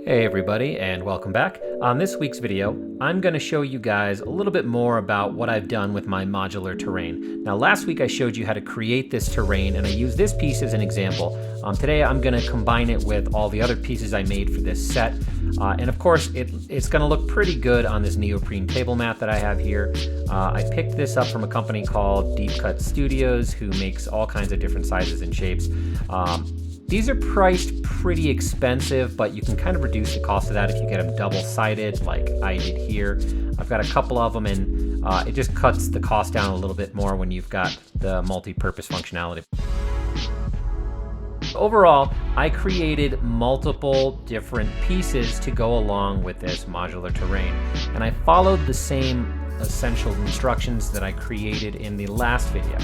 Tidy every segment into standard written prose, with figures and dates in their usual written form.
Hey everybody, and welcome back. On this week's video, I'm going to show you guys a little bit more about what I've done with my modular terrain. Now last week I showed you how to create this terrain and I used this piece as an example. Today I'm going to combine it with all the other pieces I made for this set. And of course it's going to look pretty good on this neoprene table mat that I have here. I picked this up from a company called Deep Cut Studios who makes all kinds of different sizes and shapes. These are priced pretty expensive, but you can kind of reduce the cost of that if you get them double-sided like I did here. I've got a couple of them and it just cuts the cost down a little bit more when you've got the multi-purpose functionality. Overall, I created multiple different pieces to go along with this modular terrain, and I followed the same essential instructions that I created in the last video.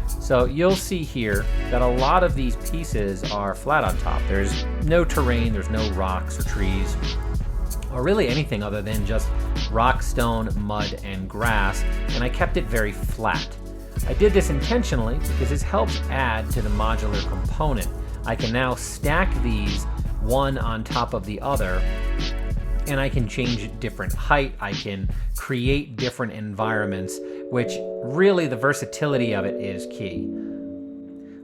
So you'll see here that a lot of these pieces are flat on top. There's no terrain, there's no rocks or trees, or really anything other than just rock, stone, mud, and grass, and I kept it very flat. I did this intentionally because this helps add to the modular component. I can now stack these one on top of the other, and I can change different height, I can create different environments, which really the versatility of it is key.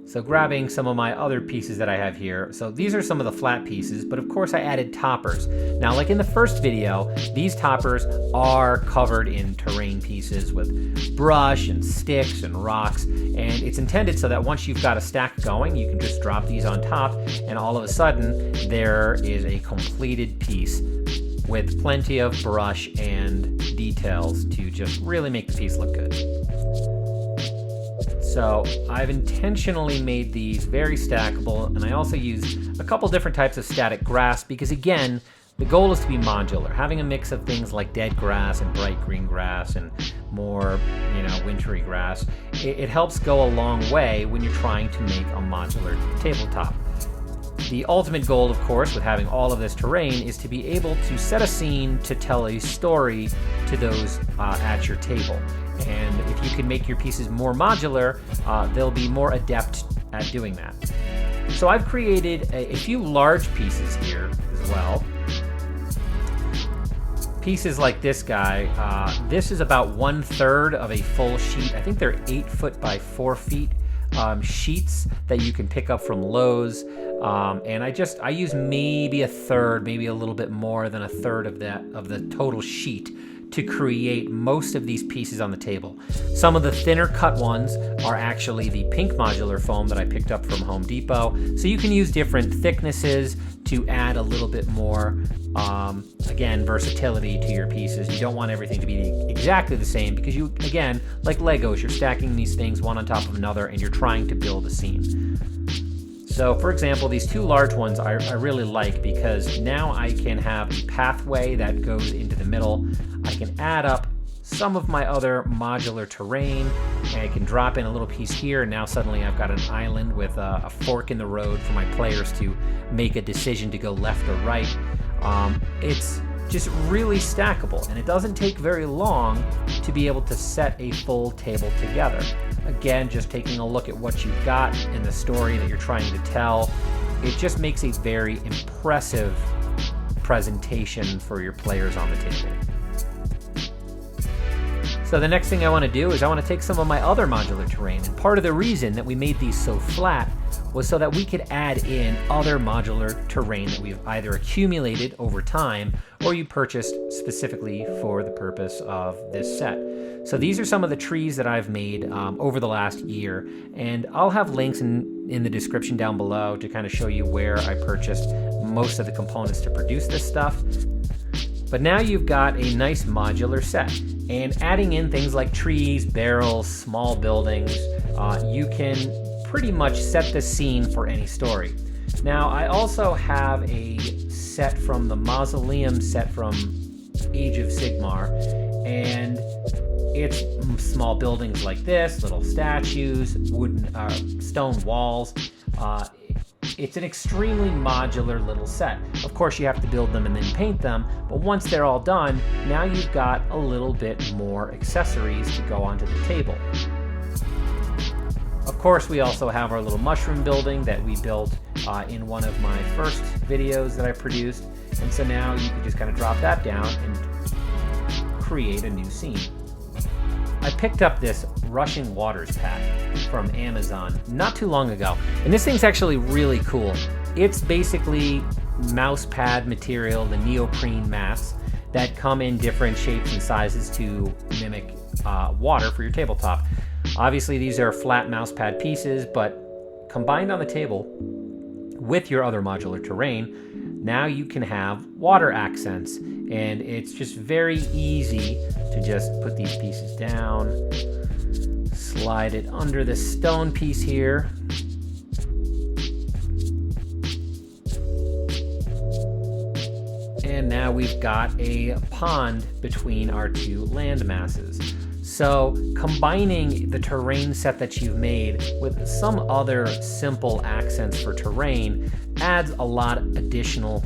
So grabbing some of my other pieces that I have here, so these are some of the flat pieces, but of course I added toppers. Now like in the first video, these toppers are covered in terrain pieces with brush and sticks and rocks, and it's intended so that once you've got a stack going, you can just drop these on top, and all of a sudden there is a completed piece with plenty of brush and details to just really make the piece look good. So I've intentionally made these very stackable, and I also used a couple different types of static grass because again, the goal is to be modular. Having a mix of things like dead grass and bright green grass and more, wintry grass, it helps go a long way when you're trying to make a modular tabletop. The ultimate goal, of course, with having all of this terrain is to be able to set a scene to tell a story to those at your table. And if you can make your pieces more modular, they'll be more adept at doing that. So I've created a few large pieces here as well. Pieces like this guy, this is about 1/3 of a full sheet. I think they're 8 foot by 4 feet sheets that you can pick up from Lowe's. And I use maybe a third, maybe a little bit more than a third of the total sheet to create most of these pieces on the table. Some of the thinner cut ones are actually the pink modular foam that I picked up from Home Depot. So you can use different thicknesses to add a little bit more, again, versatility to your pieces. You don't want everything to be exactly the same because you, again, like Legos, you're stacking these things one on top of another and you're trying to build a scene. So for example, these two large ones I really like because now I can have a pathway that goes into the middle. I can add up some of my other modular terrain, and I can drop in a little piece here, and now suddenly I've got an island with a fork in the road for my players to make a decision to go left or right. It's just really stackable, and it doesn't take very long to be able to set a full table together. Again, just taking a look at what you've got in the story that you're trying to tell, it just makes a very impressive presentation for your players on the table. So the next thing I want to do is I want to take some of my other modular terrain, and part of the reason that we made these so flat was so that we could add in other modular terrain that we've either accumulated over time or you purchased specifically for the purpose of this set. So these are some of the trees that I've made over the last year, and I'll have links in the description down below to kind of show you where I purchased most of the components to produce this stuff. But now you've got a nice modular set, and adding in things like trees, barrels, small buildings, you can pretty much set the scene for any story. Now I also have a set from the Mausoleum set from Age of Sigmar, and it's small buildings like this, little statues, wooden, stone walls. It's an extremely modular little set. Of course, you have to build them and then paint them, but once they're all done, now you've got a little bit more accessories to go onto the table. Of course, we also have our little mushroom building that we built in one of my first videos that I produced. And so now you can just kind of drop that down and create a new scene. I picked up this Rushing Waters pack from Amazon not too long ago, and this thing's actually really cool. It's basically mouse pad material, the neoprene mats that come in different shapes and sizes to mimic water for your tabletop. Obviously, these are flat mouse pad pieces, but combined on the table with your other modular terrain, now you can have water accents, and it's just very easy to just put these pieces down, slide it under this stone piece here, and now we've got a pond between our two land masses. So combining the terrain set that you've made with some other simple accents for terrain adds a lot of additional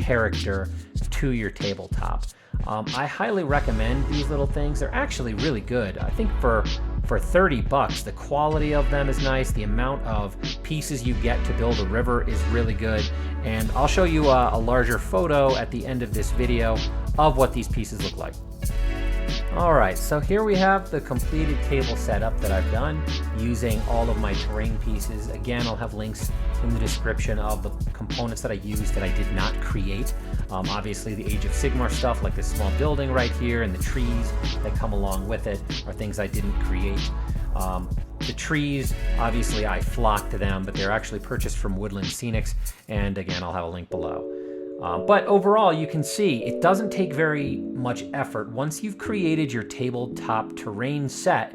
character to your tabletop. I highly recommend these little things. They're actually really good. I think for $30, the quality of them is nice. The amount of pieces you get to build a river is really good. And I'll show you a larger photo at the end of this video of what these pieces look like. Alright, so here we have the completed table setup that I've done using all of my terrain pieces. Again, I'll have links in the description of the components that I used that I did not create. Obviously, the Age of Sigmar stuff, like this small building right here, and the trees that come along with it are things I didn't create. The trees, obviously I flocked them, but they're actually purchased from Woodland Scenics, and again, I'll have a link below. But overall, you can see it doesn't take very much effort once you've created your tabletop terrain set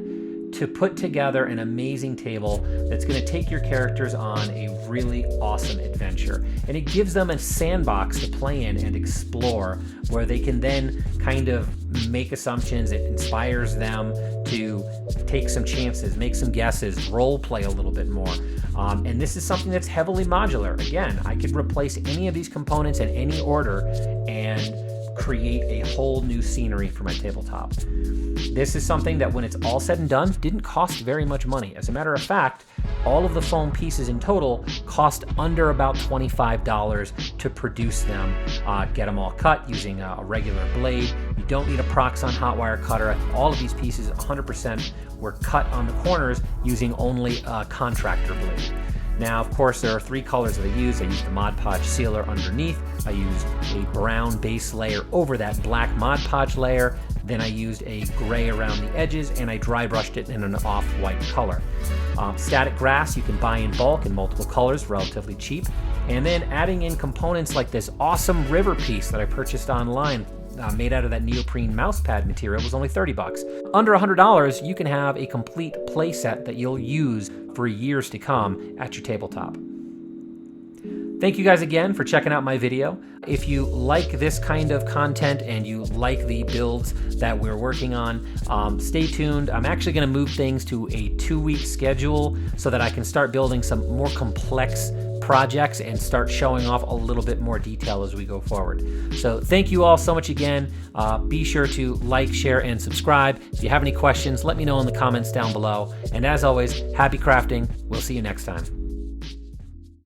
to put together an amazing table that's going to take your characters on a really awesome adventure. And it gives them a sandbox to play in and explore, where they can then kind of make assumptions. It inspires them to take some chances, make some guesses, role play a little bit more. And this is something that's heavily modular. Again, I could replace any of these components in any order and create a whole new scenery for my tabletop. This is something that when it's all said and done, didn't cost very much money. As a matter of fact, all of the foam pieces in total cost under about $25 to produce them. Get them all cut using a regular blade. You don't need a Proxxon hot wire cutter. All of these pieces 100% were cut on the corners using only a contractor blade. Now, of course, there are three colors that I used. I used the Mod Podge sealer underneath. I used a brown base layer over that black Mod Podge layer. Then I used a gray around the edges, and I dry brushed it in an off-white color. Static grass you can buy in bulk in multiple colors, relatively cheap. And then adding in components like this awesome river piece that I purchased online, made out of that neoprene mouse pad material, was only $30. Under $100, you can have a complete play set that you'll use for years to come at your tabletop. Thank you guys again for checking out my video. If you like this kind of content and you like the builds that we're working on, stay tuned. I'm actually going to move things to a 2-week schedule so that I can start building some more complex projects and start showing off a little bit more detail as we go forward. So thank you all so much again. Be sure to like, share, and subscribe. If you have any questions, let me know in the comments down below. And as always, happy crafting. We'll see you next time.